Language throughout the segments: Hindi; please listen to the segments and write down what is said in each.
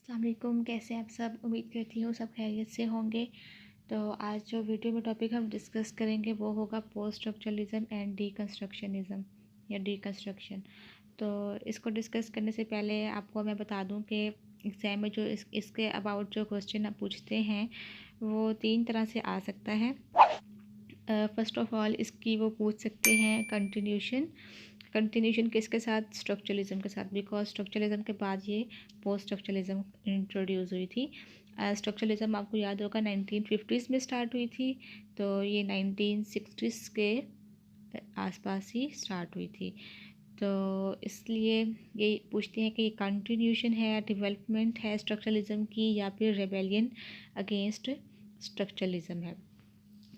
अस्सलाम वालेकुम, कैसे हैं आप सब। उम्मीद करती हूँ सब खैरियत से होंगे। तो आज जो वीडियो में टॉपिक हम डिस्कस करेंगे वो होगा पोस्ट स्ट्रक्चरलिज्म एंड डीकंस्ट्रक्शनिज्म या डीकंस्ट्रक्शन। तो इसको डिस्कस करने से पहले आपको मैं बता दूं कि एग्ज़ाम में जो इसके अबाउट जो क्वेश्चन आप पूछते हैं वो 3 तरह से आ सकता है। फ़र्स्ट ऑफ़ ऑल इसकी वो पूछ सकते हैं कंटिन्यूशन किसके साथ, स्ट्रक्चरलिज्म के साथ, बिकॉज स्ट्रक्चरलिज्म के बाद ये पोस्ट स्ट्रक्चरलिज्म इंट्रोड्यूस हुई थी। स्ट्रक्चरलिज्म आपको याद होगा 1950s में स्टार्ट हुई थी, तो ये 1960s के आसपास ही स्टार्ट हुई थी। तो इसलिए ये पूछते हैं कि ये कंटिन्यूशन है या डेवलपमेंट है स्ट्रक्चरलिज्म की, या फिर रेबेलियन अगेंस्ट स्ट्रक्चरलिज्म है।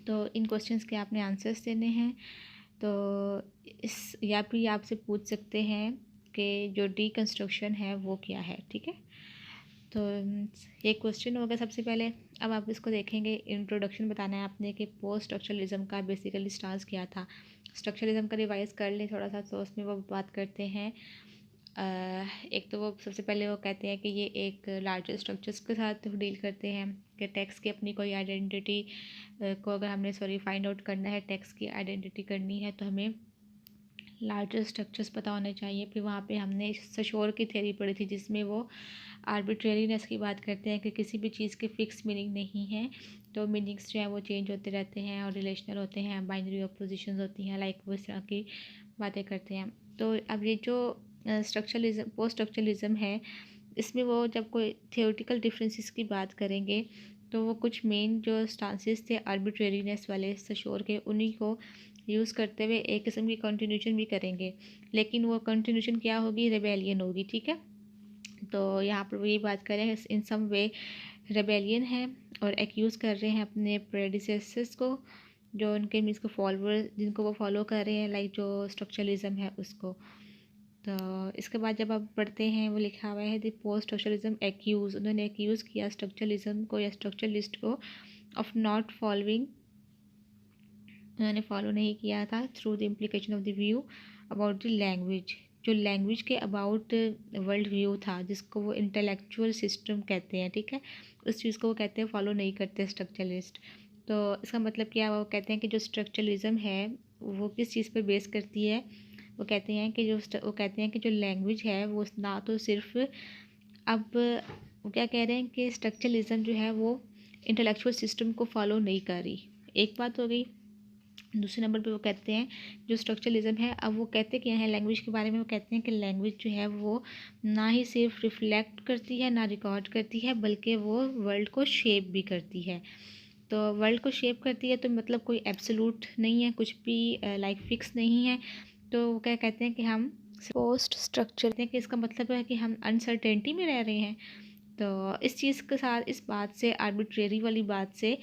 तो इन क्वेश्चंस के आपने आंसर्स देने हैं। तो इस या फिर आपसे पूछ सकते हैं कि जो डीकंस्ट्रक्शन है वो क्या है, ठीक है। तो ये क्वेश्चन होगा सबसे पहले। अब आप इसको देखेंगे, इंट्रोडक्शन बताना है आपने कि पोस्ट स्ट्रक्चरलिज्म का बेसिकली स्टांस क्या था। स्ट्रक्चरलिज्म का रिवाइज कर लें थोड़ा सा, तो उसमें वो बात करते हैं। एक तो वो सबसे पहले वो कहते हैं कि ये एक लार्जर स्ट्रक्चर्स के साथ डील करते हैं कि टेक्स्ट की अपनी कोई आइडेंटिटी को अगर हमने फाइंड आउट करना है, टेक्स्ट की आइडेंटिटी करनी है, तो हमें लार्जर स्ट्रक्चर्स पता होने चाहिए। फिर वहाँ पे हमने सशोर की थ्योरी पढ़ी थी जिसमें वो आर्बिट्रेरीनेस की बात करते हैं कि किसी भी चीज़ के फिक्स मीनिंग नहीं है, तो मीनिंग्स जो हैं वो चेंज होते रहते हैं और रिलेशनल होते हैं, बाइनरी ऑपोजिशंस होती हैं, लाइक वो इस तरह की बातें करते हैं। तो अब ये जो स्ट्रक्चरलिज्म पोस्ट स्ट्रक्चरलिज्म है, इसमें वो जब कोई थियोरेटिकल डिफरेंसेस की बात करेंगे तो वो कुछ मेन जो स्टांसेस थे आर्बिट्रेरीनेस वाले सशोर के, उन्हीं को यूज़ करते हुए एक किस्म की कंटिन्यूशन भी करेंगे, लेकिन वो कंटिन्यूशन क्या होगी, रेबेलियन होगी, ठीक है। तो यहाँ पर वो ये बात करें इन सम वे रेबेलियन है और एक्यूज़ कर रहे हैं अपने प्रेडिसेसर्स को, जो उनके मीन्स को फॉलोअर जिनको वो फॉलो कर रहे हैं, लाइक जो स्ट्रक्चरलिज्म है उसको। तो इसके बाद जब आप पढ़ते हैं वो लिखा हुआ है द पोस्ट स्ट्रक्चरलिज्म एक्यूज़, उन्होंने एक्यूज़ किया स्ट्रक्चरलिज्म को या स्ट्रक्चरलिस्ट को ऑफ नॉट फॉलोइंग, उन्होंने फॉलो नहीं किया था through the implication of the view about the language, जो लैंग्वेज के अबाउट वर्ल्ड व्यू था जिसको वो इंटेलेक्चुअल सिस्टम कहते हैं, ठीक है, उस चीज़ को वो कहते हैं फॉलो नहीं करते स्ट्रक्चरलिस्ट। तो इसका मतलब क्या, वो कहते हैं कि जो स्ट्रक्चरलिज्म है वो किस चीज़ पर बेस करती है। वो कहते हैं कि जो लैंग्वेज है वो ना तो सिर्फ, अब वो क्या कह रहे हैं कि स्ट्रक्चरलिज्म जो है वो इंटेलेक्चुअल सिस्टम को फॉलो नहीं कर रही, एक बात हो गई। दूसरे नंबर पे वो कहते हैं जो स्ट्रक्चरलिज्म है, अब वो कहते क्या है लैंग्वेज के बारे में, वो कहते हैं कि लैंग्वेज जो है वो ना ही सिर्फ रिफ्लेक्ट करती है ना रिकॉर्ड करती है, बल्कि वो वर्ल्ड को शेप भी करती है। तो वर्ल्ड को शेप करती है तो मतलब कोई एब्सोल्यूट नहीं है, कुछ भी लाइक फिक्स नहीं है। तो वो क्या कहते हैं कि हम पोस्ट स्ट्रक्चर हैं कि इसका मतलब है कि हम अनसर्टेनिटी में रह रहे हैं। तो इस चीज़ के साथ, इस बात से, आर्बिट्रेरी वाली बात से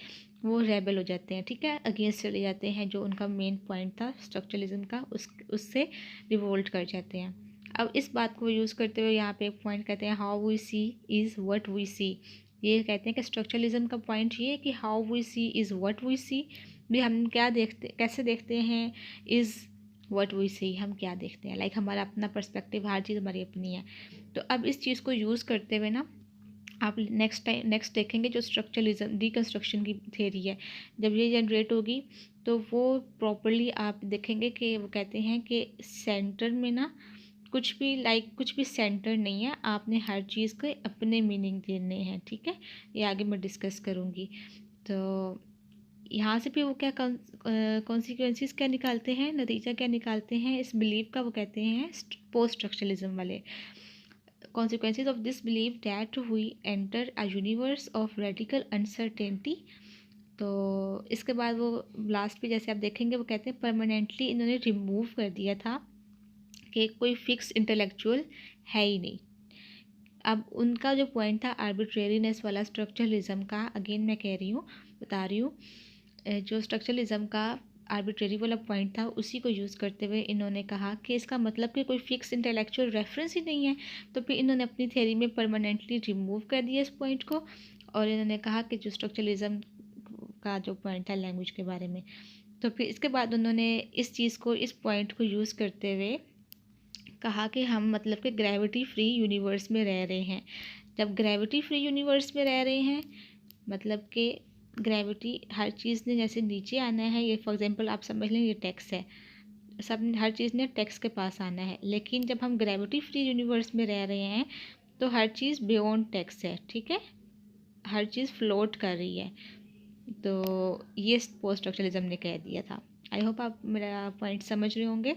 वो रेबल हो जाते हैं, ठीक है, अगेंस्ट चले जाते हैं, जो उनका मेन पॉइंट था स्ट्रक्चरलिज्म का उससे रिवोल्ट कर जाते हैं। अब इस बात को यूज़ करते हुए यहाँ पे एक पॉइंट कहते हैं how we see is what we see. ये कहते हैं कि स्ट्रक्चरलिज्म का पॉइंट ये है कि how we see is what we see, भी हम क्या देखते, कैसे देखते हैं, इज़ व्हाट वी सी, हम क्या देखते हैं, लाइक हमारा अपना पर्सपेक्टिव, हर चीज़ हमारी अपनी है। तो अब इस चीज़ को यूज़ करते हुए ना आप नेक्स्ट देखेंगे जो स्ट्रक्चरलिज्म डीकंस्ट्रक्शन की थ्योरी है, जब ये जनरेट होगी तो वो प्रॉपरली आप देखेंगे कि वो कहते हैं कि सेंटर में ना कुछ भी सेंटर नहीं है, आपने हर चीज़ के अपने मीनिंग देने हैं, ठीक है। ये आगे मैं डिस्कस करूँगी। तो यहाँ से भी वो क्या कॉन्सिक्वेंसेस क्या निकालते हैं, नतीजा क्या निकालते हैं इस बिलीव का, वो कहते हैं पोस्ट स्ट्रक्चरलिज्म वाले। Consequences of this belief that we enter a universe of radical uncertainty। तो इसके बाद वो लास्ट पे जैसे आप देखेंगे वो कहते हैं परमानेंटली इन्होंने रिमूव कर दिया था कि कोई फिक्स इंटेलेक्चुअल है ही नहीं। अब उनका जो पॉइंट था आर्बिट्रेरीनेस वाला स्ट्रक्चरलिज्म का, अगेन मैं कह रही हूँ, बता रही हूँ, जो स्ट्रक्चरलिज्म का आर्बिट्रेरी वाला पॉइंट था उसी को यूज़ करते हुए इन्होंने कहा कि इसका मतलब कि कोई फिक्स इंटेलेक्चुअल रेफरेंस ही नहीं है। तो फिर इन्होंने अपनी थ्योरी में परमानेंटली रिमूव कर दिया इस पॉइंट को, और इन्होंने कहा कि जो स्ट्रक्चरलिज्म का जो पॉइंट था लैंग्वेज के बारे में, तो फिर इसके बाद उन्होंने इस चीज़ को, इस पॉइंट को यूज़ करते हुए कहा कि हम मतलब कि ग्रेविटी फ्री यूनिवर्स में रह रहे हैं। जब ग्रेविटी फ्री यूनिवर्स में रह रहे हैं, मतलब कि ग्रेविटी हर चीज़ ने जैसे नीचे आना है, ये फॉर एग्जांपल आप समझ लें ये टैक्स है, सब हर चीज़ ने टैक्स के पास आना है। लेकिन जब हम ग्रेविटी फ्री यूनिवर्स में रह रहे हैं तो हर चीज़ बियॉन्ड टैक्स है, ठीक है, हर चीज़ फ्लोट कर रही है। तो ये पोस्ट स्ट्रक्चरलिज्म ने कह दिया था। आई होप आप मेरा पॉइंट समझ रहे होंगे।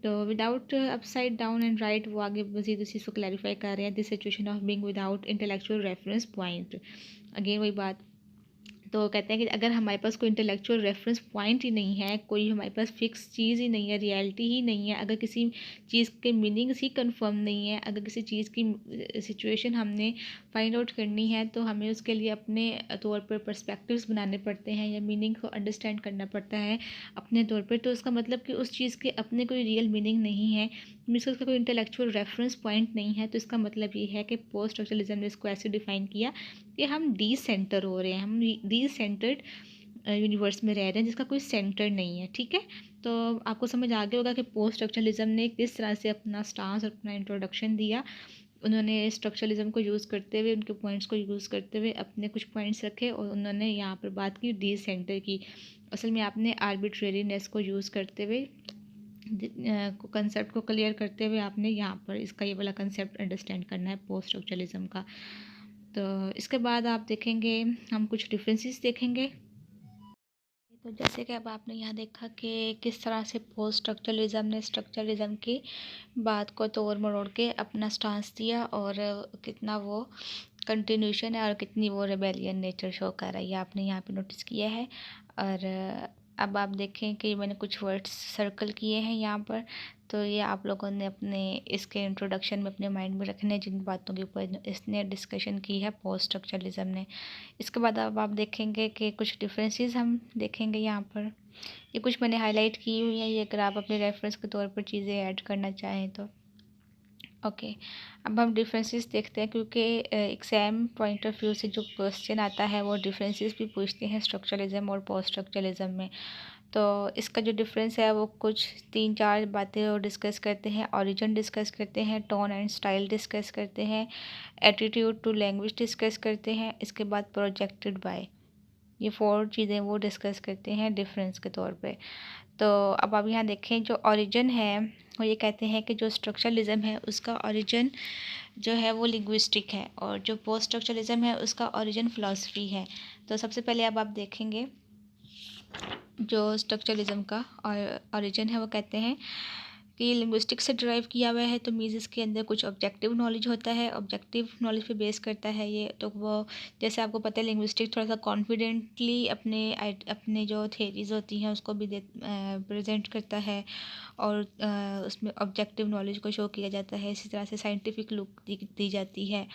तो without upside down and right, वो आगे मजीद उसी को क्लैरिफाई कर रहे हैं, this situation of being without intellectual reference point. Again वही बात, तो कहते हैं कि अगर हमारे पास कोई इंटेलेक्चुअल रेफरेंस पॉइंट ही नहीं है, कोई हमारे पास फिक्स चीज़ ही नहीं है, रियलिटी ही नहीं है, अगर किसी चीज़ के मीनिंग्स ही कंफर्म नहीं है, अगर किसी चीज़ की सिचुएशन हमने फाइंड आउट करनी है तो हमें उसके लिए अपने तौर पर पर्सपेक्टिव्स बनाने पड़ते हैं या मीनिंग को अंडरस्टैंड करना पड़ता है अपने तौर पर। तो उसका मतलब कि उस चीज़ के अपने कोई रियल मीनिंग नहीं है, मीन्स उसका कोई इंटेलेक्चुअल रेफरेंस पॉइंट नहीं है। तो इसका मतलब ये है कि पोस्ट स्ट्रक्चरलिज्म ने इसको ऐसे डिफाइन किया कि हम डी सेंटर हो रहे हैं, हम डी सेंटर्ड यूनिवर्स में रह रहे हैं जिसका कोई सेंटर नहीं है, ठीक है। तो आपको समझ आ गया होगा कि पोस्ट स्ट्रक्चरलिज्म ने किस तरह से अपना स्टांस और अपना इंट्रोडक्शन दिया। उन्होंने स्ट्रक्चरलिज्म को यूज़ करते हुए, उनके पॉइंट्स को यूज़ करते हुए अपने कुछ पॉइंट्स रखे और उन्होंने यहाँ पर बात की डी सेंटर की। असल में आपने आर्बिट्रेरीनेस को यूज़ करते हुए, कंसेप्ट को क्लियर करते हुए आपने यहाँ पर इसका ये वाला कंसेप्ट अंडरस्टैंड करना है पोस्ट स्ट्रक्चरलिज्म का। तो इसके बाद आप देखेंगे, हम कुछ डिफरेंसेस देखेंगे। तो जैसे कि अब आपने यहाँ देखा कि किस तरह से पोस्ट स्ट्रक्चरलिज्म ने स्ट्रक्चरलिज्म की बात को तोड़ मरोड़ के अपना स्टांस दिया और कितना वो कंटिन्यूशन है और कितनी वो रेबेलियन नेचर शो कर रहा है, ये आपने यहाँ पे नोटिस किया है। और अब आप देखें कि मैंने कुछ वर्ड्स सर्कल किए हैं यहाँ पर, तो ये आप लोगों ने अपने इसके इंट्रोडक्शन में अपने माइंड में रखने, जिन बातों के ऊपर इसने डिस्कशन की है पोस्ट स्ट्रक्चरलिज्म ने। इसके बाद अब आप देखेंगे कि कुछ डिफरेंसेस हम देखेंगे यहाँ पर, ये कुछ मैंने हाईलाइट की हुई है, ये अगर आप अपने रेफरेंस के तौर पर चीज़ें ऐड करना चाहें तो। ओके, अब हम डिफरेंसेस देखते हैं, क्योंकि एग्ज़ाम पॉइंट ऑफ व्यू से जो क्वेश्चन आता है वो डिफरेंसेस भी पूछते हैं स्ट्रक्चरलिज्म और पोस्ट स्ट्रक्चरलिज्म में। तो इसका जो डिफरेंस है वो कुछ 3-4 बातें और डिस्कस करते हैं। ओरिजिन डिस्कस करते हैं, टोन एंड स्टाइल डिस्कस करते हैं, एटीट्यूड टू लैंग्वेज डिस्कस करते हैं, इसके बाद प्रोजेक्टेड बाय, ये 4 चीज़ें वो डिस्कस करते हैं डिफरेंस के तौर पे। तो अब आप यहाँ देखें, जो ओरिजिन है वो ये कहते हैं कि जो स्ट्रक्चरलिज्म है उसका ओरिजिन जो है वो लिंग्विस्टिक है और जो पोस्ट स्ट्रक्चरलिज्म है उसका ओरिजिन फ़िलासफ़ी है। तो सबसे पहले अब आप देखेंगे जो स्ट्रक्चरलिज्म का ओरिजिन है वो कहते हैं कि लिंग्विस्टिक से ड्राइव किया हुआ है, तो मीन्स इसके अंदर कुछ ऑब्जेक्टिव नॉलेज होता है, ऑब्जेक्टिव नॉलेज पे बेस करता है ये। तो वो जैसे आपको पता है लिंग्विस्टिक थोड़ा सा कॉन्फिडेंटली अपने जो थेरीज होती हैं उसको भी प्रेजेंट करता है और उसमें ऑब्जेक्टिव नॉलेज को शो किया जाता है। इसी तरह से साइंटिफिक लुक दी जाती है।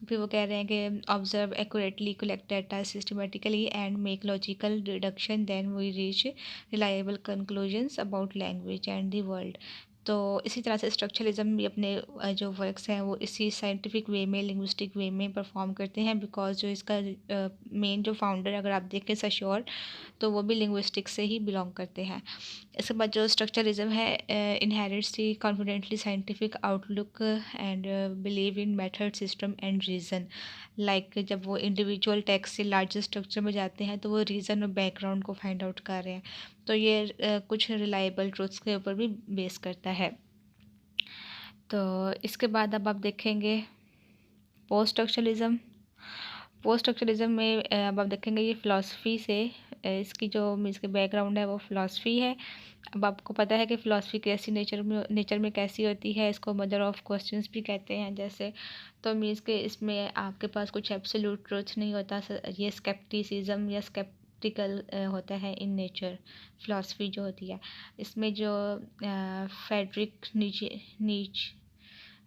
फिर वो कह रहे हैं कि observe accurately, collect data systematically and make logical deduction, then we reach reliable conclusions about language and the world. तो इसी तरह से स्ट्रक्चरलिज्म भी अपने जो वर्क्स हैं वो इसी साइंटिफिक वे में, लिंग्विस्टिक वे में परफॉर्म करते हैं, बिकॉज जो इसका मेन जो फाउंडर अगर आप देखें सशोर, तो वो भी लिंग्विस्टिक से ही बिलोंग करते हैं। इसके बाद जो स्ट्रक्चरलिज्म है inherits the confidently scientific outlook and believe in method, system and reason. Like जब वो इंडिविजुअल टेक्स्ट से लार्जर स्ट्रक्चर में जाते हैं तो वो रीज़न और बैकग्राउंड को फाइंड आउट कर रहे हैं। तो ये कुछ रिलायबल ट्रूथ्स के ऊपर भी बेस करता है। तो इसके बाद अब आप देखेंगे पोस्ट स्ट्रक्चरलिज्म। पोस्ट स्ट्रक्चरलिज्म में अब आप देखेंगे ये फ़िलासफ़ी से इसकी जो इसके बैकग्राउंड है वो फ़िलासफ़ी है। अब आपको पता है कि फ़िलासफ़ी कैसी नेचर में कैसी होती है, इसको मदर ऑफ़ क्वेश्चंस भी कहते हैं जैसे। तो मीन्स के इसमें आपके पास कुछ एब्सोल्यूट ट्रुथ नहीं होता, ये स्केप्टिसिज्म या स्केप्टिकल होता है इन नेचर फ़िलासफ़ी जो होती है। इसमें जो फ्रेडरिक नीच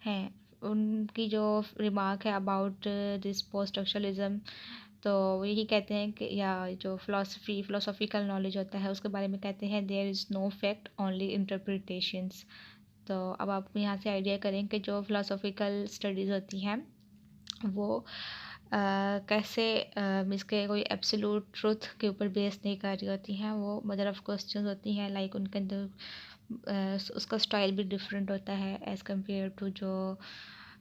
हैं उनकी जो रिमार्क है अबाउट दिस पोस्ट स्ट्रक्चरलिज्म, तो वो यही कहते हैं कि या जो फ़िलासफ़िकल नॉलेज होता है उसके बारे में कहते हैं there is no fact only interpretations. तो अब आप यहाँ से आइडिया करें कि जो फ़िलासफ़िकल स्टडीज़ होती हैं वो कैसे मीन्स के कोई एब्सोल्यूट ट्रुथ के ऊपर बेस नहीं कर रही होती हैं, वो मदर ऑफ़ क्वेश्चंस होती हैं। लाइक उनके अंदर उसका स्टाइल भी डिफरेंट होता है एज़ कम्पेयर टू जो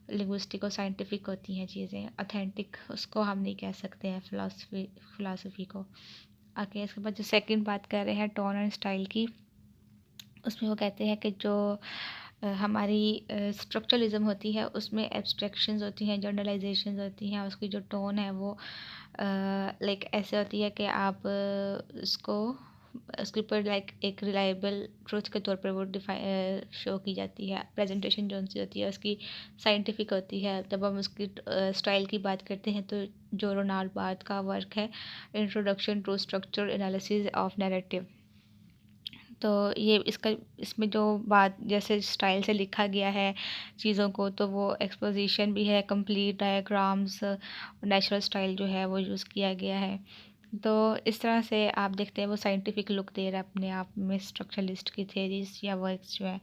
लिंग्विस्टिक और साइंटिफिक होती हैं चीज़ें, ऑथेंटिक उसको हम नहीं कह सकते हैं फ़िलासफ़ी को। आगे इसके बाद जो सेकंड बात कर रहे हैं टोन एंड स्टाइल की, उसमें वो कहते हैं कि जो हमारी स्ट्रक्चरलिज्म होती है उसमें एब्स्ट्रैक्शंस होती हैं, जनरलाइजेशंस होती हैं, उसकी जो टोन है वो लाइक ऐसे होती है कि आप उसको उसके ऊपर लाइक एक रिलायबल ट्रुथ के तौर पर वो शो की जाती है। प्रेजेंटेशन जो उनकी होती है उसकी साइंटिफिक होती है। जब हम उसकी स्टाइल की बात करते हैं तो जो रोनाल्ड बार्थ का वर्क है introduction to structure analysis of narrative, तो ये इसमें जो बात जैसे स्टाइल से लिखा गया है चीज़ों को, तो वो एक्सपोजिशन भी है, कंप्लीट डायग्राम्स, नेचुरल स्टाइल जो है वो यूज़ किया गया है। तो इस तरह से आप देखते हैं वो साइंटिफिक लुक दे रहा है अपने आप में स्ट्रक्चरलिस्ट की थेरीज या वर्क्स जो है।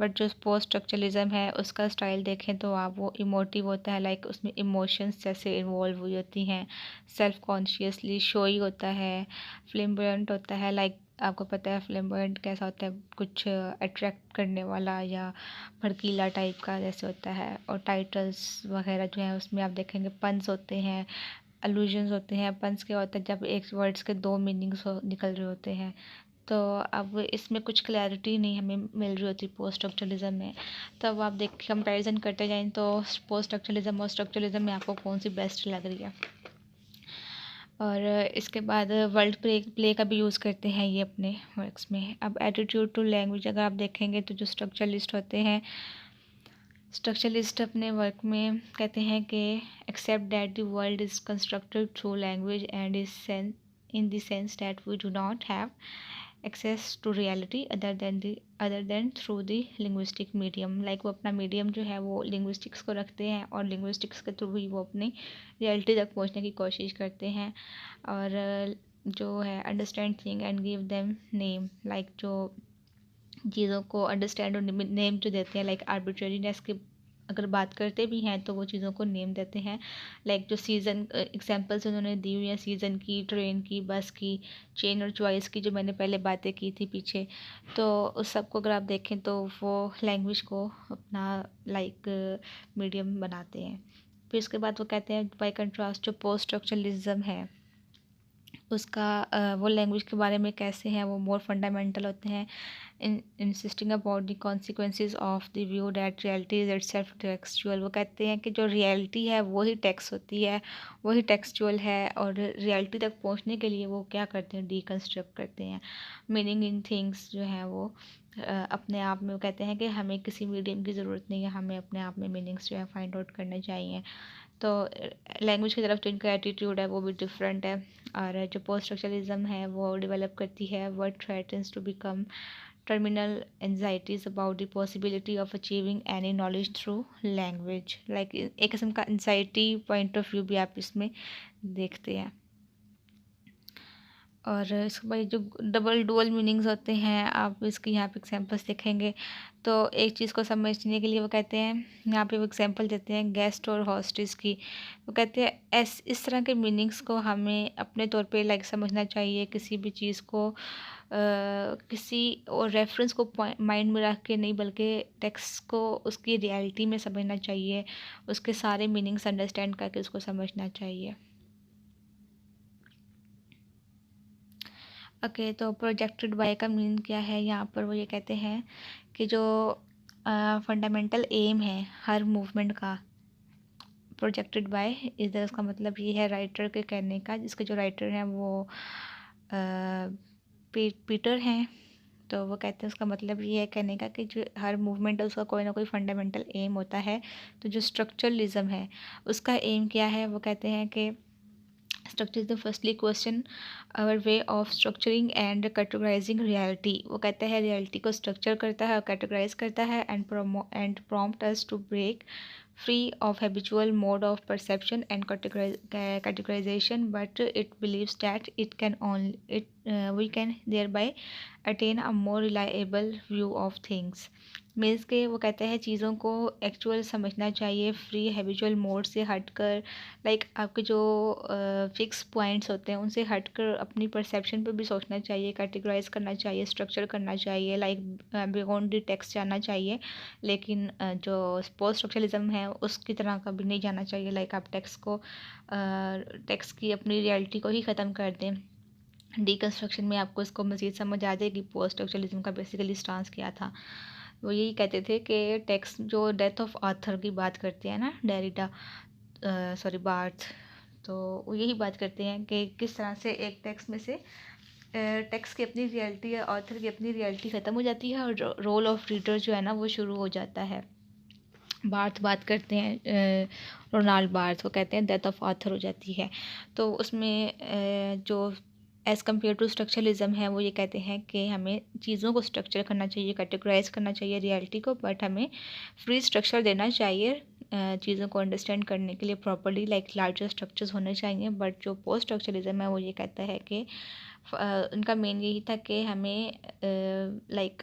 बट जो पोस्ट स्ट्रक्चरलिज्म है उसका स्टाइल देखें तो आप वो इमोटिव होता है, लाइक उसमें इमोशंस जैसे इन्वॉल्व हुई होती हैं, सेल्फ कॉन्शियसली शोई होता है, फ्लेम्बोयंट होता है, लाइक आपको पता है फ्लेम्बोयंट कैसा होता है, कुछ अट्रैक्ट करने वाला या भड़कीला टाइप का जैसे होता है। और टाइटल्स वगैरह जो है उसमें आप देखेंगे पन्स होते हैं, अलूजन्स होते हैं। पन्स क्या होता है जब एक वर्ड्स के दो मीनिंग्स निकल रहे होते हैं। तो अब इसमें कुछ क्लैरिटी नहीं हमें मिल रही होती पोस्ट स्ट्रक्चरलिज्म में। तो अब आप देख कंपैरिजन करते जाएं तो पोस्ट स्ट्रक्चरलिज्म और स्ट्रक्चरलिज्म में आपको कौन सी बेस्ट लग रही है। और इसके बाद वर्ल्ड प्ले का भी यूज़ करते हैं ये अपने वर्क्स में। अब एटीट्यूड टू लैंग्वेज अगर आप देखेंगे तो जो स्ट्रक्चरलिस्ट होते हैं, स्ट्रक्चरलिस्ट अपने वर्क में कहते हैं कि accept that the world is constructed through language and is sense in the sense that we do not have access to reality other than through the linguistic medium. Like वो अपना मीडियम जो है वो लिंग्विस्टिक्स को रखते हैं और लिंग्विस्टिक्स के थ्रू ही वो अपनी रियलिटी तक पहुंचने की कोशिश करते हैं। और जो है understand thing and give them name, like जो चीज़ों को अंडरस्टैंड और नेम जो देते हैं, लाइक आर्बिट्रेरीनेस की अगर बात करते भी हैं तो वो चीज़ों को नेम देते हैं। लाइक जो सीज़न एग्जांपल्स उन्होंने दी हुई हैं सीज़न की, ट्रेन की, बस की, चेन और चॉइस की, जो मैंने पहले बातें की थी पीछे, तो उस सब को अगर आप देखें तो वो लैंग्वेज को अपना लाइक मीडियम बनाते हैं। फिर उसके बाद वो कहते हैं बाय कंट्रास्ट जो पोस्ट स्ट्रक्चरलिज्म है उसका वो लैंग्वेज के बारे में कैसे हैं, वो मोर फंडामेंटल होते हैं, insisting about the consequences of the view that reality is itself textual. वो कहते हैं कि जो रियलिटी है वही टेक्स्ट होती है, वही टेक्सचुअल है, और रियलिटी तक पहुंचने के लिए वो क्या करते हैं, डीकंस्ट्रक्ट करते हैं मीनिंग इन थिंग्स जो हैं वो अपने आप में। वो कहते हैं कि हमें किसी मीडियम की ज़रूरत नहीं है, हमें अपने आप में मीनिंग्स जो है फाइंड आउट करने चाहिए। तो लैंग्वेज की तरफ जो इनका एटीट्यूड है वो भी डिफरेंट है। और जो पोस्ट स्ट्रक्चरलिज्म है वो डेवलप करती है word threatens to become terminal anxieties about the possibility of achieving any knowledge through language, like एक किस्म का anxiety point of view भी आप इसमें देखते हैं। और इसके बाद जो डबल डुअल मीनिंग्स होते हैं आप इसके यहाँ पे एग्जांपल्स देखेंगे तो एक चीज़ को समझने के लिए वो कहते हैं, यहाँ पे वो एग्जांपल देते हैं गेस्ट और हॉस्टेस की। वो कहते हैं इस तरह के मीनिंग्स को हमें अपने तौर पे लाइक समझना चाहिए, किसी भी चीज़ को किसी और रेफरेंस को माइंड में रख के नहीं, बल्कि टेक्स्ट को उसकी रियलिटी में समझना चाहिए, उसके सारे मीनिंग्स अंडरस्टैंड करके उसको समझना चाहिए। ओके, तो प्रोजेक्टेड बाय का मीन क्या है, यहाँ पर वो ये कहते हैं कि जो फंडामेंटल एम है हर मूवमेंट का, प्रोजेक्टेड बाय इधर उसका मतलब ये है राइटर के कहने का, जिसके जो राइटर हैं वो पीटर हैं। तो वो कहते हैं उसका मतलब ये है कहने का कि जो हर मूवमेंट है उसका कोई ना कोई फंडामेंटल एम होता है। तो जो स्ट्रक्चरलिज्म है उसका एम क्या है, वो कहते हैं कि structuralism firstly question our way of structuring and categorising reality. वो कहता है रियलिटी को स्ट्रक्चर करता है और कैटेगराइज करता है and prompt us to break free of habitual mode of perception and categorization, but it believes that it we can thereby attain a more reliable view of things। Means के वो कहते हैं चीज़ों को एक्चुअल समझना चाहिए फ्री हैबिचुअल मोड से हटकर, लाइक आपके जो फिक्स पॉइंट्स होते हैं उनसे हटकर अपनी परसेप्शन पे भी सोचना चाहिए, कैटेगराइज करना चाहिए, स्ट्रक्चर करना चाहिए, लाइक बियॉन्ड द टेक्स्ट जाना चाहिए। लेकिन जो पोस्ट स्ट्रक्चरलिज्म है उसकी तरह का भी नहीं जाना चाहिए, लाइक आप टेक्स्ट की अपनी रियलिटी को ही ख़त्म कर दें। डीकंस्ट्रक्शन में आपको इसको मज़ीद समझ आ जाएगी पोस्ट स्ट्रक्चरलिज्म का बेसिकली स्टांस क्या था। वो यही कहते थे कि टेक्स्ट जो डेथ ऑफ ऑथर की बात करते हैं ना, डेरिडा बार्थ, तो वो यही बात करते हैं कि किस तरह से एक टेक्स्ट में से टेक्स्ट की अपनी रियलिटी या ऑथर की अपनी रियलिटी ख़त्म हो जाती है और रोल ऑफ रीडर जो है ना वो शुरू हो जाता है। बार्थ बात करते हैं, रोनाल्ड बार्थ, वो कहते हैं डेथ ऑफ ऑथर हो जाती है। तो उसमें जो एज़ कम्पेयर टू स्ट्रक्चरलिज्म है वो ये कहते हैं कि हमें चीज़ों को स्ट्रक्चर करना चाहिए, कैटेगराइज करना चाहिए रियलिटी को, बट हमें फ्री स्ट्रक्चर देना चाहिए चीज़ों को अंडरस्टैंड करने के लिए प्रॉपर्ली, लाइक लार्जर स्ट्रक्चर्स होने चाहिए। बट जो पोस्ट स्ट्रक्चरलिज्म है वो ये कहता है कि उनका मेन यही था कि हमें लाइक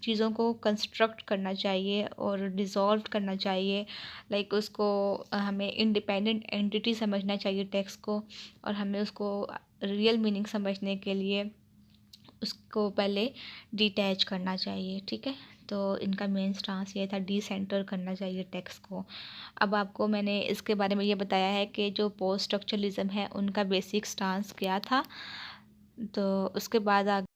चीज़ों को कंस्ट्रक्ट करना चाहिए और डिज़ोल्व करना चाहिए, लाइक उसको हमें इंडिपेंडेंट एंटिटी समझना चाहिए टेक्स्ट को, और हमें उसको रियल मीनिंग समझने के लिए उसको पहले डिटैच करना चाहिए। ठीक है, तो इनका मेन स्टांस ये था, डिसेंटर करना चाहिए टेक्स्ट को। अब आपको मैंने इसके बारे में ये बताया है कि जो पोस्ट स्ट्रक्चरलिज्म है उनका बेसिक स्टांस क्या था। तो उसके बाद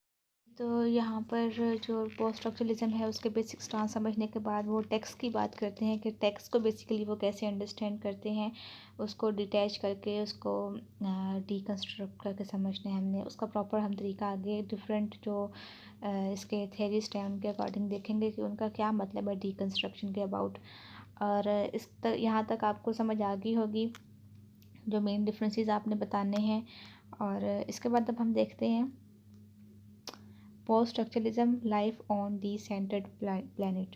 तो यहाँ पर जो पोस्ट स्ट्रक्चरलिज्म है उसके बेसिक स्टांस समझने के बाद वो टेक्स्ट की बात करते हैं कि टेक्स्ट को बेसिकली वो कैसे अंडरस्टैंड करते हैं, उसको डिटैच करके उसको डीकंस्ट्रक्ट करके समझना है हमने। उसका प्रॉपर हम तरीका आगे डिफरेंट जो इसके थेरिस्ट हैं उनके अकॉर्डिंग देखेंगे कि उनका क्या मतलब है डीकंस्ट्रक्शन के अबाउट। और यहाँ तक आपको समझ आ गई होगी जो मेन डिफरेंसेस आपने बताने हैं। और इसके बाद अब हम देखते हैं post structuralism life on the centred planet.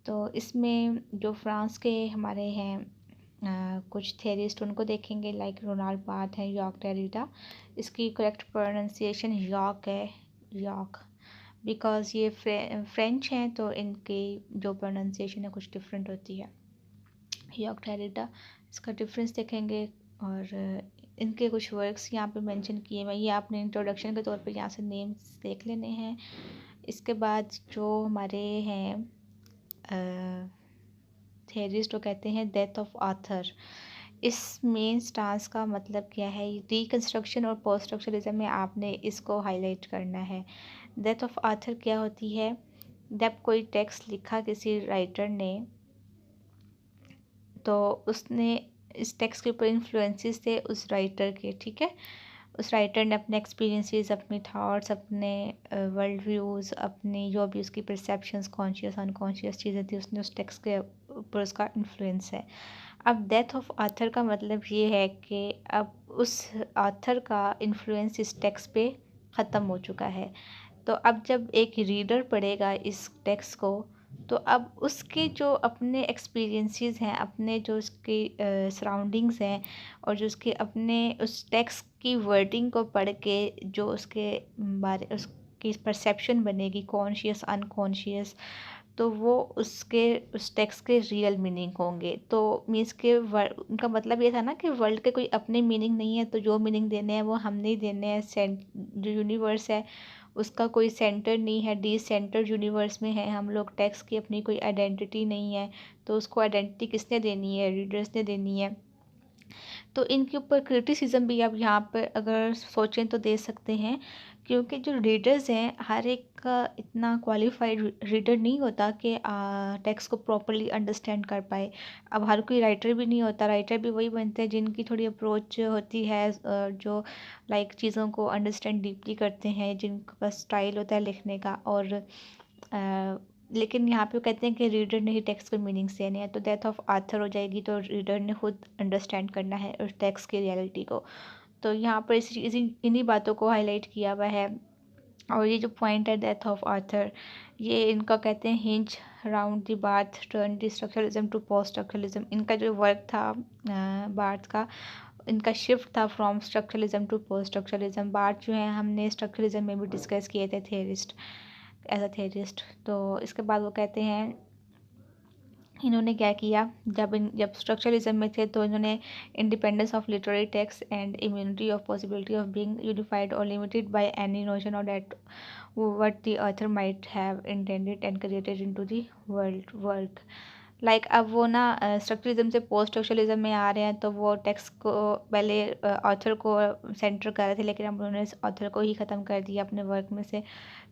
तो इसमें जो फ्रांस के हमारे हैं कुछ थेरिस्ट उनको देखेंगे, लाइक रोनाल्ड बार्थ है, यॉर्क डेरिडा। इसकी करेक्ट प्रोनाउंसिएशन यॉर्क है, यॉर्क, बिकॉज़ ये फ्रेंच हैं तो इनकी जो प्रोनाउंसिएशन है कुछ डिफरेंट होती है। यॉर्क डेरिडा, इसका डिफरेंस देखेंगे और इनके कुछ वर्क्स यहाँ पे मेंशन किए हुए, ये आपने इंट्रोडक्शन के तौर पे यहाँ से नेम्स देख लेने हैं। इसके बाद जो हमारे हैं थेरिस्ट वो कहते हैं डेथ ऑफ ऑथर। इस मेन स्टांस का मतलब क्या है, रिकंस्ट्रक्शन और पोस्ट स्ट्रक्चरलिज्म में आपने इसको हाईलाइट करना है। डेथ ऑफ ऑथर क्या होती है, जब कोई टेक्स्ट लिखा किसी राइटर ने तो उसने इस टेक्स्ट के ऊपर इन्फ्लुएंसेस थे उस राइटर के। ठीक है, उस राइटर ने अपने एक्सपीरियंसेस, अपने थॉट्स, अपने वर्ल्ड व्यूज़, अपनी जो भी उसकी परसेप्शंस, कॉन्शियस अनकॉन्शियस चीज़ें थी, उसने उस टेक्स्ट के ऊपर उसका इन्फ्लुएंस है। अब डेथ ऑफ ऑथर का मतलब ये है कि अब उस ऑथर का इन्फ्लुएंस इस टेक्स्ट पे ख़त्म हो चुका है। तो अब जब एक रीडर पढ़ेगा इस टेक्स्ट को तो अब उसके जो अपने एक्सपीरियंसेस हैं, अपने जो उसके सराउंडिंग्स हैं और जो उसके अपने उस टेक्स्ट की वर्डिंग को पढ़ के जो उसके बारे उसकी परसेप्शन बनेगी, कॉन्शियस अनकॉन्शियस, तो वो उसके उस टेक्स्ट के रियल मीनिंग होंगे। तो मीन्स के उनका मतलब ये था ना कि वर्ल्ड के कोई अपने मीनिंग नहीं है, तो जो मीनिंग देने हैं वो हमने ही देने हैं। जो यूनिवर्स है उसका कोई सेंटर नहीं है, डी सेंटर यूनिवर्स में है हम लोग, टेक्स्ट की अपनी कोई आइडेंटिटी नहीं है, तो उसको आइडेंटिटी किसने देनी है, रीडर्स ने देनी है। तो इनके ऊपर क्रिटिसिज्म भी आप यहाँ पर अगर सोचें तो दे सकते हैं, क्योंकि जो रीडर्स हैं हर एक का इतना क्वालिफाइड रीडर नहीं होता कि टेक्स्ट को प्रॉपरली अंडरस्टैंड कर पाए। अब हर कोई राइटर भी नहीं होता, राइटर भी वही बनते हैं जिनकी थोड़ी अप्रोच होती है, जो लाइक चीज़ों को अंडरस्टैंड डीपली करते हैं, जिनका स्टाइल होता है लिखने का। और लेकिन यहाँ पे कहते हैं कि रीडर ने ही टेक्स्ट के मीनिंग्स देने हैं, तो डेथ ऑफ आथर हो जाएगी, तो रीडर ने खुद अंडरस्टैंड करना है उस टेक्स्ट की रियलिटी को। तो यहाँ पर इन्हीं बातों को हाईलाइट किया हुआ है। और ये जो पॉइंट है डेथ ऑफ आथर, ये इनका कहते हैं hinge round the Barthes turn the structuralism to post structuralism. इनका जो वर्क था बार्थ का इनका शिफ्ट था from structuralism to post structuralism. Barthes जो है हमने स्ट्रक्चरलिज्म में भी डिस्कस किए थे थियरिस्ट, एज अ थियरिस्ट। तो इसके बाद वो कहते हैं इन्होंने क्या किया, जब स्ट्रक्चरलिज्म में थे तो इन्होंने independence of literary text and immunity of possibility of being unified और लिमिटेड बाय एनी नोशन और that what the author might have intended and created into the world work. Like अब वो ना स्ट्रक्चरलिज्म से पोस्ट स्ट्रक्चरलिज्म में आ रहे हैं, तो वो टेक्स्ट को पहले ऑथर को सेंटर कर रहे थे, लेकिन अब उन्होंने इस ऑथर को ही ख़त्म कर दिया अपने वर्क में से।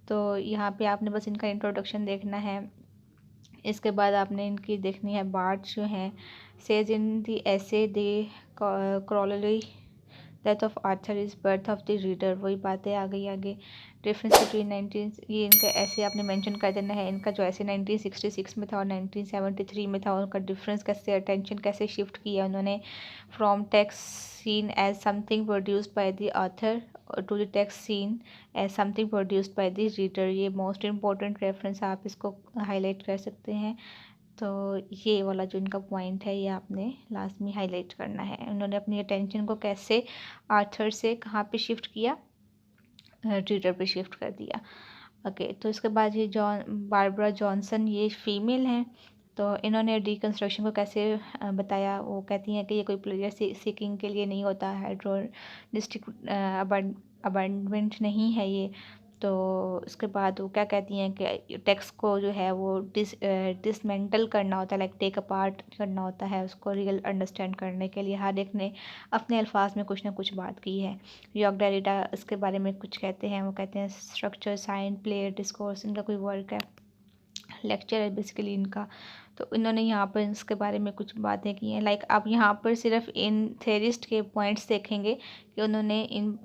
तो यहाँ पे आपने बस इनका इंट्रोडक्शन देखना है। इसके बाद आपने इनकी देखनी है बार्ट जो है, says in the essay the corollary death of author is birth of the reader. वही बातें आ गई आगे। डिफरेंस बिटवीन 19, ये इनका ऐसे आपने मेंशन कर देना है। इनका जो ऐसे 1966 में था और 1973 में था, उनका डिफरेंस कैसे, अटेंशन कैसे शिफ्ट किया उन्होंने from text seen as something produced by the author to the text seen as something produced by the reader. ये मोस्ट इम्पॉर्टेंट रेफरेंस, आप इसको हाईलाइट कर सकते हैं। तो ये वाला जो इनका पॉइंट है ये आपने लास्ट में हाईलाइट करना है। उन्होंने अपनी अटेंशन को कैसे आर्थर से कहाँ पे शिफ्ट किया, रीडर पे शिफ्ट कर दिया। ओके, तो इसके बाद ये बारबरा जॉनसन, ये फीमेल हैं। तो इन्होंने रिकन्स्ट्रक्शन को कैसे बताया। वो कहती हैं कि ये कोई प्लेजर सीकिंग के लिए नहीं होता, हाइड्रोनिस्टिक अबंडमेंट नहीं है ये। तो उसके बाद वो क्या कहती हैं कि टेक्स्ट को जो है वो डिसमेंटल करना होता है, लाइक टेक अपार्ट करना होता है उसको रियल अंडरस्टैंड करने के लिए। हर एक ने अपने अल्फाज में कुछ ना कुछ बात की है। यॉर्क डेरिडा इसके बारे में कुछ कहते हैं, वो कहते हैं स्ट्रक्चर, साइन, प्ले, डिस्कोर्स, इनका कोई वर्क है, लेक्चर है बेसिकली इनका। तो इन्होंने यहाँ पर इसके बारे में कुछ बातें की हैं। लाइक आप यहाँ पर सिर्फ इन थेरिस्ट के पॉइंट्स देखेंगे कि उन्होंने इन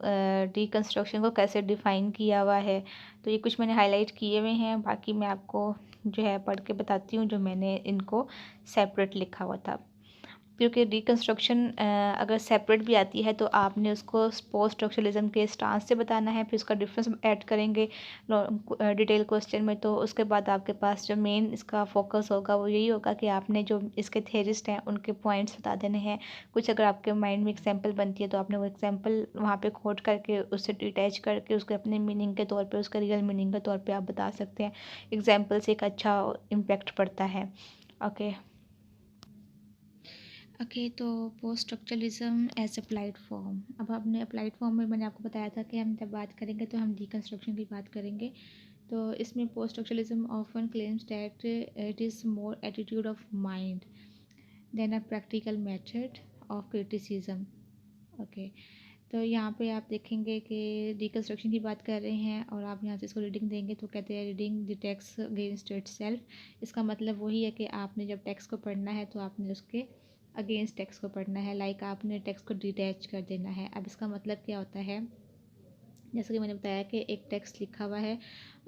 रिकन्स्ट्रक्शन को कैसे डिफ़ाइन किया हुआ है। तो ये कुछ मैंने हाईलाइट किए हुए हैं, बाकी मैं आपको जो है पढ़ के बताती हूँ जो मैंने इनको सेपरेट लिखा हुआ था। क्योंकि रिकन्स्ट्रक्शन अगर सेपरेट भी आती है तो आपने उसको पोस्ट स्ट्रक्चरलिज्म के स्टांस से बताना है, फिर उसका डिफरेंस ऐड करेंगे डिटेल क्वेश्चन में। तो उसके बाद आपके पास जो मेन इसका फोकस होगा वो यही होगा कि आपने जो इसके थेरिस्ट हैं उनके पॉइंट्स बता देने हैं। कुछ अगर आपके माइंड में एग्जाम्पल बनती है तो आपने वो एग्जाम्पल वहाँ पे कोट करके उससे डिटैच करके उसके अपने मीनिंग के तौर पे, उसका रियल मीनिंग के तौर पे आप बता सकते हैं। एग्जाम्पल से एक अच्छा इम्पैक्ट पड़ता है। ओके तो post structuralism as applied form. अब आपने अप्लाइड फॉर्म में मैंने आपको बताया था कि हम जब बात करेंगे तो हम डिकन्स्ट्रक्शन की बात करेंगे। तो इसमें post structuralism often claims that it is more attitude of mind than a practical method of criticism. Okay, तो यहाँ पे आप देखेंगे कि डिकन्स्ट्रक्शन की बात कर रहे हैं और आप यहाँ से इसको रीडिंग देंगे तो कहते हैं reading the text against itself. इसका मतलब वही है कि आपने जब टेक्स्ट को पढ़ना है तो आपने उसके अगेंस्ट टेक्स्ट को पढ़ना है, लाइक आपने टेक्स्ट को डिटैच कर देना है। अब इसका मतलब क्या होता है, जैसे कि मैंने बताया कि एक टेक्स्ट लिखा हुआ है,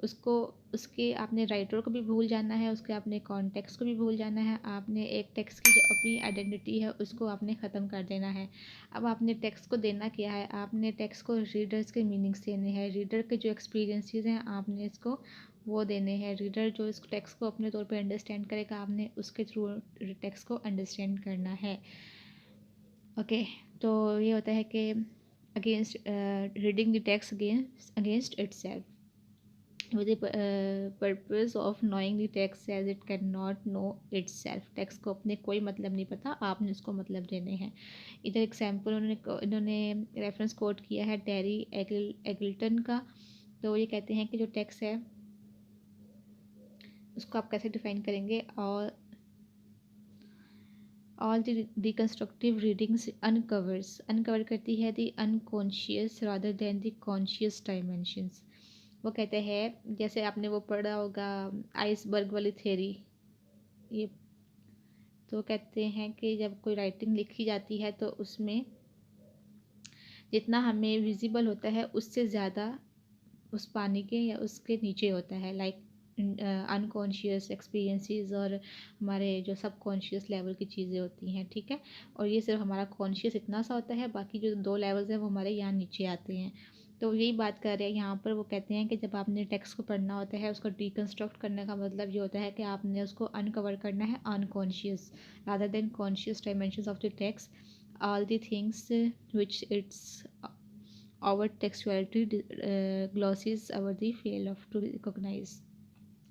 उसको उसके आपने राइटर को भी भूल जाना है, उसके आपने कॉन्टेक्स्ट को भी भूल जाना है। आपने एक टेक्स्ट की जो अपनी आइडेंटिटी है उसको आपने ख़त्म कर देना है। अब आपने टेक्स्ट को देना क्या है, आपने टेक्स्ट को रीडर्स के मीनिंग्स देने हैं, रीडर के जो एक्सपीरियंसेस हैं आपने इसको वो देने हैं। रीडर जो इस टेक्स्ट को अपने तौर पे अंडरस्टैंड करेगा, आपने उसके थ्रू टेक्स्ट को अंडरस्टैंड करना है। ओके, तो ये होता है कि against reading the text against itself with the purpose of knowing the text as it cannot know itself। Text को अपने कोई मतलब नहीं पता, आपने उसको मतलब देने हैं। इधर एग्जाम्पल इन्होंने रेफरेंस कोट किया है टेरी एगल्टन का। तो ये कहते हैं कि जो टेक्स्ट है उसको आप कैसे डिफाइन करेंगे, और all the reconstructive readings uncover करती है the unconscious rather than the conscious dimensions. वो कहते हैं, जैसे आपने वो पढ़ा होगा आइसबर्ग वाली थ्योरी, ये तो कहते हैं कि जब कोई राइटिंग लिखी जाती है तो उसमें जितना हमें विजिबल होता है उससे ज़्यादा उस पानी के या उसके नीचे होता है, लाइक अनकॉन्शियस एक्सपीरियंसेस और हमारे जो सब कॉन्शियस लेवल की चीज़ें होती हैं, ठीक है। और ये सिर्फ हमारा कॉन्शियस इतना सा होता है, बाकी जो 2 लेवल्स हैं वो हमारे यहाँ नीचे आते हैं। तो यही बात कर रहे हैं यहाँ पर। वो कहते हैं कि जब आपने टेक्स्ट को पढ़ना होता है, उसको डिकन्स्ट्रक्ट करने का मतलब ये होता है कि आपने उसको अनकवर करना है unconscious rather than conscious dimensions of the text. all the things which it's our textuality glosses our the fail of to recognize.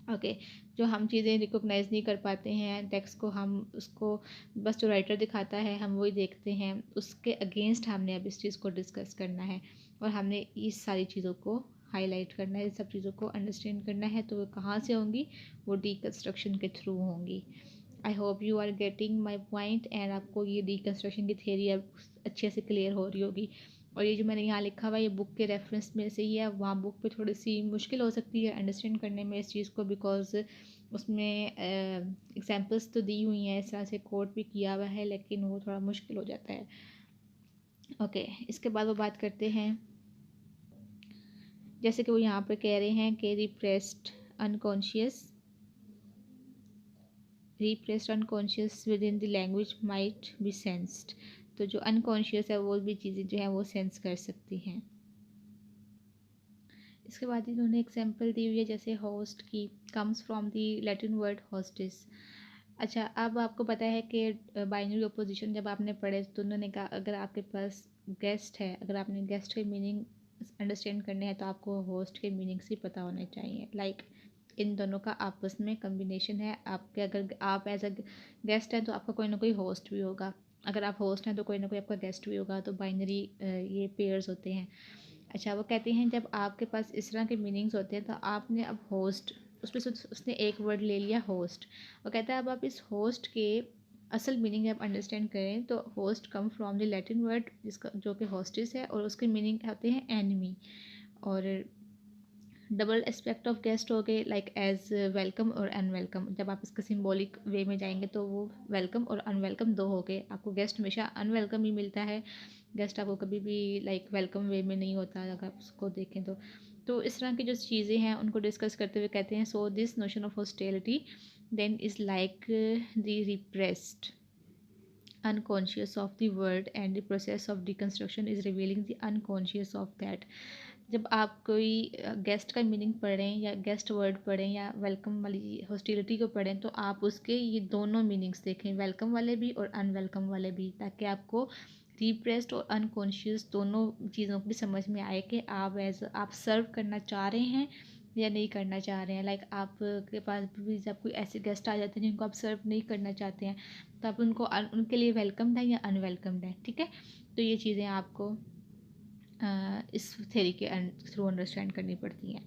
Okay जो हम चीज़ें रिकॉग्नाइज नहीं कर पाते हैं टेक्स्ट को, हम उसको बस जो राइटर दिखाता है हम वही देखते हैं, उसके अगेंस्ट हमने अब इस चीज़ को डिस्कस करना है और हमने इस सारी चीज़ों को हाईलाइट करना है, इस सब चीज़ों को अंडरस्टैंड करना है। तो वो कहाँ से होंगी, वो डीकंस्ट्रक्शन के थ्रू होंगी। I hope you are getting my point and आपको ये डीकंस्ट्रक्शन की थियरी अब अच्छे से क्लियर हो रही होगी। और ये जो मैंने यहाँ लिखा हुआ है ये बुक के रेफरेंस में से ही है, वहाँ बुक पे थोड़ी सी मुश्किल हो सकती है अंडरस्टैंड करने में इस चीज़ को, बिकॉज उसमें एग्जांपल्स तो दी हुई हैं, इस तरह से कोट भी किया हुआ है, लेकिन वो थोड़ा मुश्किल हो जाता है। ओके इसके बाद वो बात करते हैं, जैसे कि वो यहाँ पर कह रहे हैं कि repressed unconscious within the language might be sensed। तो जो अनकॉन्शियस है वो भी चीज़ें जो हैं वो सेंस कर सकती हैं। इसके बाद इन्होंने एग्जांपल दी हुई है जैसे होस्ट की, comes from the Latin word hostess. अच्छा अब आपको पता है कि बाइनरी ऑपोजिशन जब आपने पढ़े तो उन्होंने कहा अगर आपके पास गेस्ट है, अगर आपने गेस्ट के मीनिंग अंडरस्टैंड करने हैं तो आपको होस्ट के मीनिंग्स भी पता होने चाहिए। लाइक इन दोनों का आपस में कम्बिनेशन है, आपके अगर आप एज अ गेस्ट हैं तो आपका कोई ना कोई होस्ट भी होगा, अगर आप होस्ट हैं तो कोई ना कोई आपका गेस्ट भी होगा। तो बाइनरी ये पेयर्स होते हैं। अच्छा वो कहते हैं जब आपके पास इस तरह के मीनिंग्स होते हैं तो आपने अब होस्ट उसमें से उसने एक वर्ड ले लिया होस्ट, वो कहता है अब आप इस होस्ट के असल मीनिंग आप अंडरस्टैंड करें तो host come from the Latin word जिसका जो कि होस्टिस है, और उसके मीनिंग आते हैं एनिमी। और डबल एस्पेक्ट ऑफ गेस्ट हो गए लाइक एज वेलकम और अनवेलकम, जब आप इसका सिंबॉलिक वे में जाएंगे तो वो वेलकम और अनवेलकम दो हो गए। आपको गेस्ट हमेशा अनवेलकम ही मिलता है, गेस्ट आपको कभी भी लाइक वेलकम वे में नहीं होता अगर आप उसको देखें तो इस तरह की जो चीज़ें हैं उनको डिस्कस करते हुए कहते हैं so this notion of hostility then is like the repressed unconscious of the word and the process of deconstruction is revealing the unconscious of that। जब आप कोई गेस्ट का मीनिंग पढ़ें या गेस्ट वर्ड पढ़ें या वेलकम वाली हॉस्टिलिटी को पढ़ें तो आप उसके ये दोनों मीनिंग्स देखें, वेलकम वाले भी और अनवेलकम वाले भी, ताकि आपको रिप्रेस्ड और अनकॉन्शियस दोनों चीज़ों की समझ में आए कि आप सर्व करना चाह रहे हैं या नहीं करना चाह रहे हैं। लाइक आपके पास भी जब कोई ऐसे गेस्ट आ जाते हैं जिनको आप सर्व नहीं करना चाहते हैं तो आप उनको उनके लिए वेलकम्ड है या अनवेलकम्ड है, ठीक है। तो ये चीज़ें आपको इस थ्योरी के थ्रू अंडरस्टैंड करनी पड़ती हैं।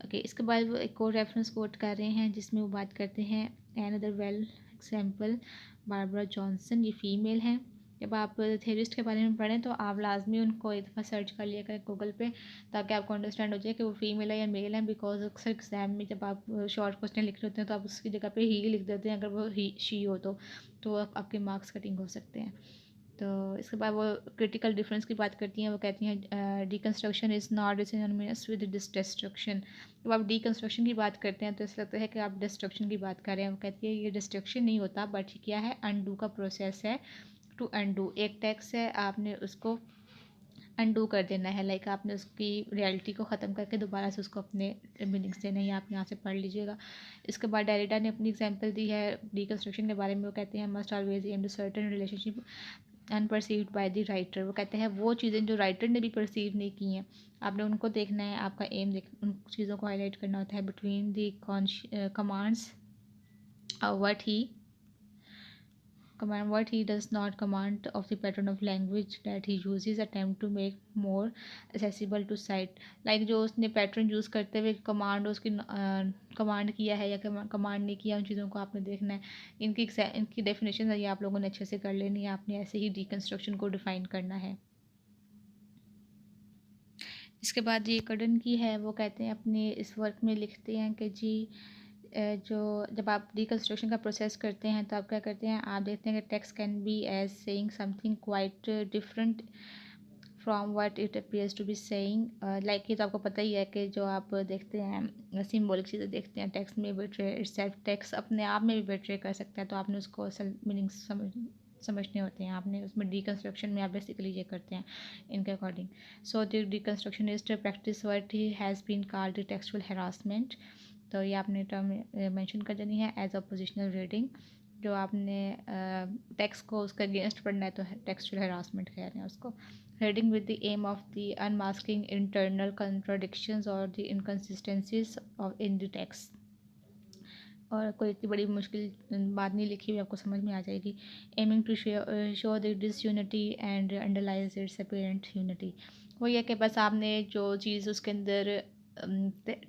ओके इसके बाद वो एक और रेफरेंस कोट कर रहे हैं जिसमें वो बात करते हैं another well example Barbara Johnson, ये फीमेल हैं। जब आप थेरिस्ट के बारे में पढ़ें तो आप लाजमी उनको एक दफ़ा सर्च कर लिया करें गूगल पे, ताकि आपको अंडरस्टैंड हो जाए कि वो फीमेल है या मेल है। बिकॉज अक्सर एग्जाम में जब आप शॉर्ट क्वेश्चन लिख रहे होते हैं तो आप उसकी जगह पे ही लिख देते हैं, अगर वो ही शी हो तो आपके मार्क्स कटिंग हो सकते हैं। तो इसके बाद वो क्रिटिकल डिफरेंस की बात करती हैं, वो कहती हैं deconstruction is not synonymous with destruction. जब आप डिकंस्ट्रक्शन की बात करते हैं तो ऐसा लगता है कि आप डिस्ट्रक्शन की बात कर रहे हैं। वो कहती है ये डिस्ट्रक्शन नहीं होता, बट क्या है, अनडू का प्रोसेस है। टू अनडू एक टेक्स्ट है, आपने उसको अनडू कर देना है, लाइक आपने उसकी रियलिटी को ख़त्म करके दोबारा से उसको अपने मीनिंग्स देना है। आप यहाँ से पढ़ लीजिएगा। इसके बाद डेरिडा ने अपनी एग्जांपल दी है डिकंस्ट्रक्शन के बारे में। वो कहते हैं must always aim to certain relationship unperceived by the writer. वो कहते हैं वो चीज़ें जो राइटर ने भी परसीव नहीं की हैं आपने उनको देखना है, आपका एम उन चीज़ों को हाईलाइट करना होता है between the commands what he does not command of the pattern of language that he uses attempt to make more accessible to sight। Like जो उसने पैटर्न यूज़ करते हुए उसकी कमांड किया है या कमांड नहीं किया, उन चीज़ों को आपने देखना है। इनकी डेफिनेशन है ये आप लोगों ने अच्छे से कर लेनी है, आपने ऐसे ही डिकंस्ट्रक्शन को डिफ़ाइन करना है। इसके बाद ये कड़न की है, वो कहते हैं अपने इस वर्क में लिखते हैं कि जी जो जब आप डिकंस्ट्रक्शन का प्रोसेस करते हैं तो आप क्या करते हैं, आप देखते हैं कि text can be as saying something quite different from what it appears to be saying. Like ये तो आपको पता ही है कि जो आप देखते हैं सिंबॉलिक चीज़ें देखते हैं टेक्स्ट में बिट्रे इटसेल्फ, टेक्स्ट अपने आप में भी बिट्रे कर सकता है, तो आपने उसको असल मीनिंग समझने होते हैं। आपने उसमें डिकंस्ट्रक्शन में आप बेसिकली ये करते हैं इनके according. So the deconstruction is the practice what has been called the textual harassment. तो ये आपने टर्म मेंशन कर देनी है एज अ पोजिशनल रीडिंग। जो आपने टेक्स्ट को उसके अगेंस्ट पढ़ना है तो टेक्सचुअल हरासमेंट कह रहे हैं उसको। Reading with the aim of the unmasking internal contradictions और the inconsistencies of in the text. और कोई इतनी बड़ी मुश्किल बात नहीं लिखी हुई, आपको समझ में आ जाएगी। Aiming to show the disunity and underlies its apparent unity. वो ये कि बस आपने जो चीज़ उसके अंदर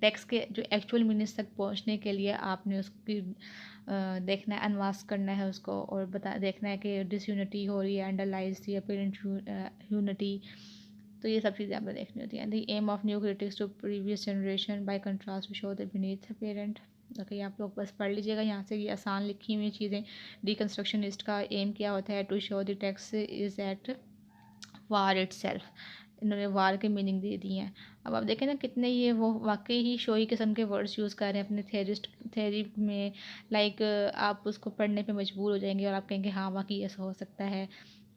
टेक्स्ट के जो एक्चुअल मीनिंग्स तक पहुंचने के लिए आपने उसकी देखना है, अनमास्क करना है उसको, और देखना है कि डिसयूनिटी हो रही है, अंडरलाइज दी अपेरेंट यूनिटी। तो ये सब चीज़ें आपने देखनी होती हैं। The aim of new critics to previous generation by contrast to show the beneath apparent. Okay, आप लोग बस पढ़ लीजिएगा यहाँ से, ये आसान लिखी हुई चीज़ें। डिकन्स्ट्रक्शनिस्ट का एम क्या होता है? To show the text is at war itself. इन्होंने वार के मीनिंग दे दी हैं। अब आप देखें ना कितने ये वो वाकई ही शोई किस्म के वर्ड्स यूज़ कर रहे हैं अपने थेरी में। लाइक आप उसको पढ़ने पे मजबूर हो जाएंगे और आप कहेंगे हाँ वाकई ऐसा हो सकता है।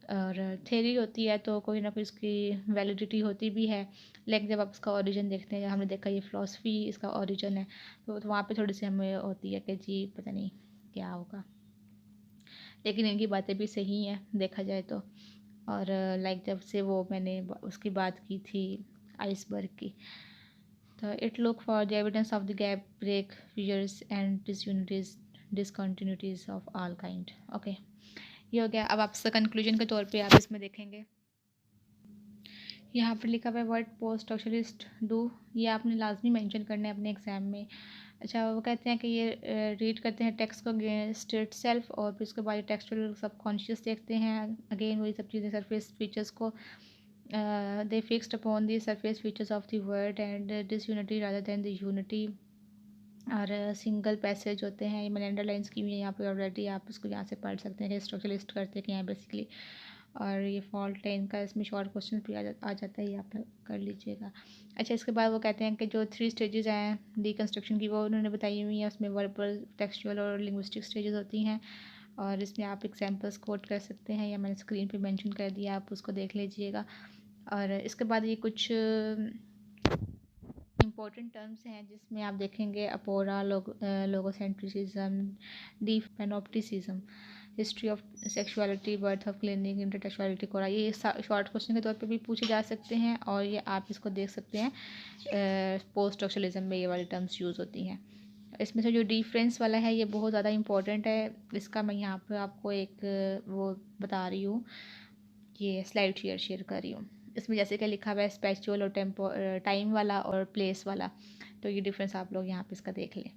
और थेरी होती है तो कोई ना कोई इसकी वैलिडिटी होती भी है, लेकिन जब आप इसका ओरिजिन देखते हैं, हमने देखा ये फ़िलासफ़ी इसका ओरिजिन है, तो वहाँ पे थोड़ी सी हमें होती है कि जी पता नहीं क्या होगा। लेकिन इनकी बातें भी सही हैं देखा जाए तो। और लाइक जब से वो मैंने उसकी बात की थी आइसबर्ग की, तो it look for the evidence of the gap break fissures and disunities discontinuities of all kind. Okay, ये हो गया। अब आप इसका कंक्लूजन के तौर पे आप इसमें देखेंगे यहाँ पर लिखा हुआ है वर्ड पोस्ट स्ट्रक्चरिस्ट डू, ये आपने लाजमी मेंशन करना है अपने एग्ज़ाम में। अच्छा, वो कहते हैं कि ये रीड करते हैं टेक्स्ट को अगेंस्ट इट सेल्फ, और फिर उसके बाद टेक्सचुअल सबकॉन्शियस देखते हैं, अगेन वही सब चीज़ें, सरफेस फीचर्स को दे fixed upon the surface features of the word and this unity rather than the unity. और सिंगल पैसेज होते हैं, ये मैंने अंडरलाइंस की हुई है यहाँ पे ऑलरेडी, आप इसको यहाँ से पढ़ सकते हैं कि स्ट्रक्चरलिस्ट करते हैं बेसिकली। और ये फॉल्ट लाइन का इसमें शॉर्ट क्वेश्चन भी आ जाता है, ये आप कर लीजिएगा। अच्छा, इसके बाद वो कहते हैं कि जो 3 स्टेजेस हैं डिकंस्ट्रक्शन की वो उन्होंने बताई हुई हैं, उसमें वर्बल, टेक्सचुअल और लिंग्विस्टिक स्टेजेस होती हैं। और इसमें आप एग्जांपल्स कोट कर सकते हैं, या मैंने स्क्रीन पे मेंशन कर दिया, आप उसको देख लीजिएगा। और इसके बाद ये कुछ इम्पोर्टेंट टर्म्स हैं जिसमें आप देखेंगे aporia, logocentrism, deep panopticism, history of sexuality, birth of clinic, intertextuality chora. ये शॉर्ट क्वेश्चन के तौर पे भी पूछे जा सकते हैं, और ये आप इसको देख सकते हैं पोस्ट स्ट्रक्चरलिज्म में ये वाली टर्म्स यूज़ होती हैं। इसमें से जो डिफरेंस वाला है ये बहुत ज़्यादा इंपॉर्टेंट है, इसका मैं यहाँ पर आपको एक वो बता रही हूँ, ये स्लाइड शेयर कर रही हूँ। इसमें जैसे कि लिखा हुआ है स्पेचुअल और टाइम वाला और प्लेस वाला, तो ये डिफरेंस आप लोग यहाँ पे इसका देख लें।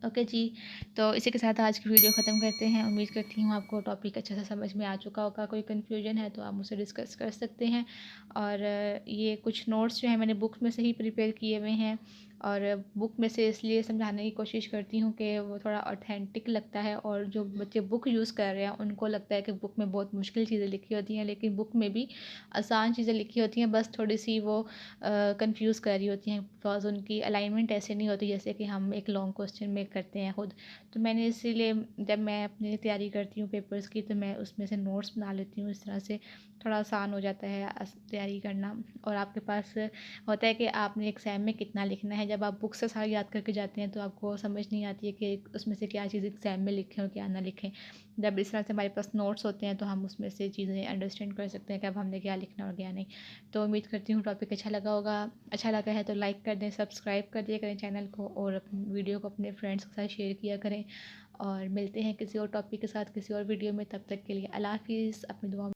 ओके जी, तो इसी के साथ आज की वीडियो ख़त्म करते हैं। उम्मीद करती हूँ आपको टॉपिक अच्छे से समझ में आ चुका होगा। कोई कन्फ्यूजन है तो आप मुझसे डिस्कस कर सकते हैं। और ये कुछ नोट्स जो हैं मैंने बुक में से ही प्रिपेयर किए हुए हैं, और बुक में से इसलिए समझाने की कोशिश करती हूँ कि वो थोड़ा ऑथेंटिक लगता है, और जो बच्चे बुक यूज़ कर रहे हैं उनको लगता है कि बुक में बहुत मुश्किल चीज़ें लिखी होती हैं, लेकिन बुक में भी आसान चीज़ें लिखी होती हैं, बस थोड़ी सी वो कंफ्यूज कर रही होती हैं, बिकॉज उनकी अलाइनमेंट ऐसे नहीं होती जैसे कि हम एक लॉन्ग क्वेश्चन में करते हैं खुद। तो मैंने इसीलिए जब मैं अपनी तैयारी करती हूँ पेपर्स की, तो मैं उसमें से नोट्स बना लेती हूँ, इस तरह से थोड़ा आसान हो जाता है तैयारी करना। और आपके पास होता है कि आपने एग्ज़ाम में कितना लिखना है। जब आप बुक से सारा याद करके जाते हैं तो आपको समझ नहीं आती है कि उसमें से क्या चीज़ एग्ज़ाम में लिखें और क्या ना लिखें। जब इस तरह से हमारे पास नोट्स होते हैं तो हम उसमें से चीज़ें अंडरस्टैंड कर सकते हैं कि अब हमने क्या लिखना और क्या नहीं। तो उम्मीद करती हूँ टॉपिक अच्छा लगा होगा। अच्छा लगा है तो लाइक कर दें, सब्सक्राइब कर दिया करें चैनल को, और वीडियो को अपने फ्रेंड्स के साथ शेयर किया करें। और मिलते हैं किसी और टॉपिक के साथ किसी और वीडियो में, तब तक के लिए अल्लाह हाफ़िज़। अपनी दुआ